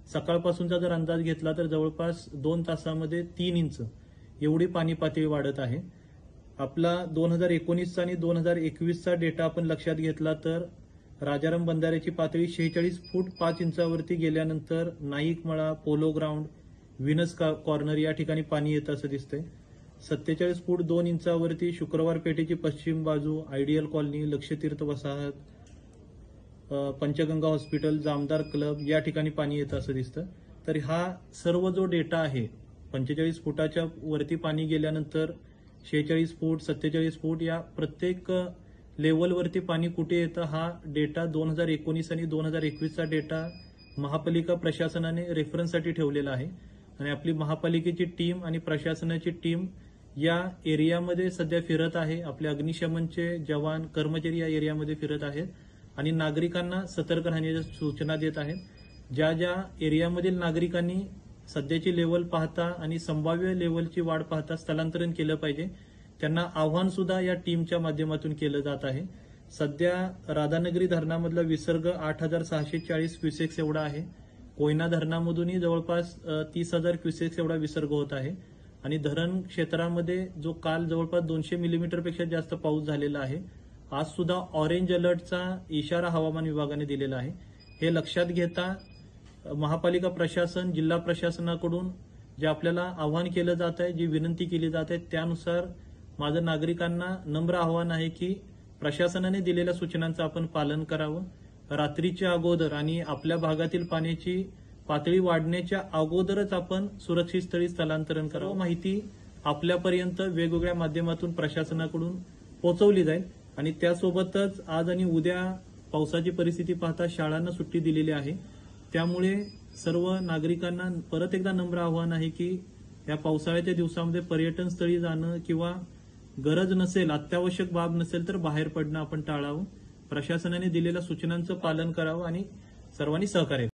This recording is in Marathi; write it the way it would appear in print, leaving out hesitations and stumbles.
सकाळपासूनचा जर अंदाज घेतला तर जवळपास 2 तासामध्ये 3 इंच एवढी पाणी पातळी वाढत आहे. आपला 2019चा आणि 2021चा डेटा आपण लक्षात घेतला तर राजाराम बंधाऱ्याची पातळी 46 फूट 5 इंचावरती गेल्यानंतर नाईकमळा, पोलो ग्राउंड, व्हीनस कॉर्नर या ठिकाणी पाणी येतं असं दिसतंय. 47 फूट 2 इंचावरती शुक्रवार पेठेची पश्चिम बाजू, आयडियल कॉलनी, लक्षतीर्थ वसाहत, पंचगंगा हॉस्पिटल, जामदार क्लब या ठिकाणी पाणी येतं असं दिसतं. तर हा सर्व जो डेटा आहे 45 फुटाच्या वरती पाणी गेल्यानंतर 46 फूट, 47 फूट या प्रत्येक लेवलवरती पाणी कुठे येतं हा डेटा 2019 आणि 2021चा डेटा महापालिका प्रशासनाने रेफरन्ससाठी ठेवलेला आहे. आणि आपली महापालिकेची टीम आणि प्रशासनाची टीम या एरियामध्ये सध्या फिरत आहे. आपले अग्निशमनचे जवान, कर्मचारी या एरियामध्ये फिरत आहेत आणि नागरिकांना सतर्क राहण्याच्या सूचना देत आहेत. ज्या ज्या एरियामधील नागरिकांनी सध्याची लेवल पाहता आणि संभाव्य लेवलची वाढ पाहता स्थलांतरण केलं पाहिजे, त्यांना आव्हान सुद्धा या टीमच्या माध्यमातून केलं जात आहे. सध्या राधानगरी धरणामधला विसर्ग 8,640 क्युसेक्स एवढा आहे. कोयना धरणामधूनही जवळपास 30,000 क्युसेक्स एवढा विसर्ग होत आहे. आणि धरण क्षेत्रामध्ये जो काल जवळपास 200 मिलीमीटरपेक्षा जास्त पाऊस झालेला आहे. आज सुद्धा ऑरेंज अलर्टचा इशारा हवामान विभागाने दिलेला आहे. हे लक्षात घेता महापालिका प्रशासन, जिल्हा प्रशासनाकडून जे आपल्याला आवाहन केलं जात आहे, जी विनंती केली जात आहे, त्यानुसार माझं नागरिकांना नम्र आवाहन आहे की प्रशासनाने दिलेल्या सूचनांचं आपण पालन करावं. रात्रीच्या अगोदर आणि आपल्या भागातील पाण्याची पातळी वाढण्याच्या अगोदरच आपण सुरक्षित स्थळी स्थलांतरण करावं. माहिती आपल्यापर्यंत वेगवेगळ्या माध्यमातून प्रशासनाकडून पोहोचवली जाईल. आणि त्यासोबतच आज आणि उद्या पावसाची परिस्थिती पाहता शाळांना सुट्टी दिलेली आहे. त्यामुळे सर्व नागरिकांना परत एकदा नम्र आवाहन आहे की या पावसाळ्याच्या दिवसामध्ये पर्यटन स्थळी जाणं किंवा गरज नसेल, अत्यावश्यक बाब नसेल तर बाहेर पडणं आपण टाळावं. प्रशासनाने दिलेल्या सूचनांचं पालन करावं आणि सर्वांनी सहकार्य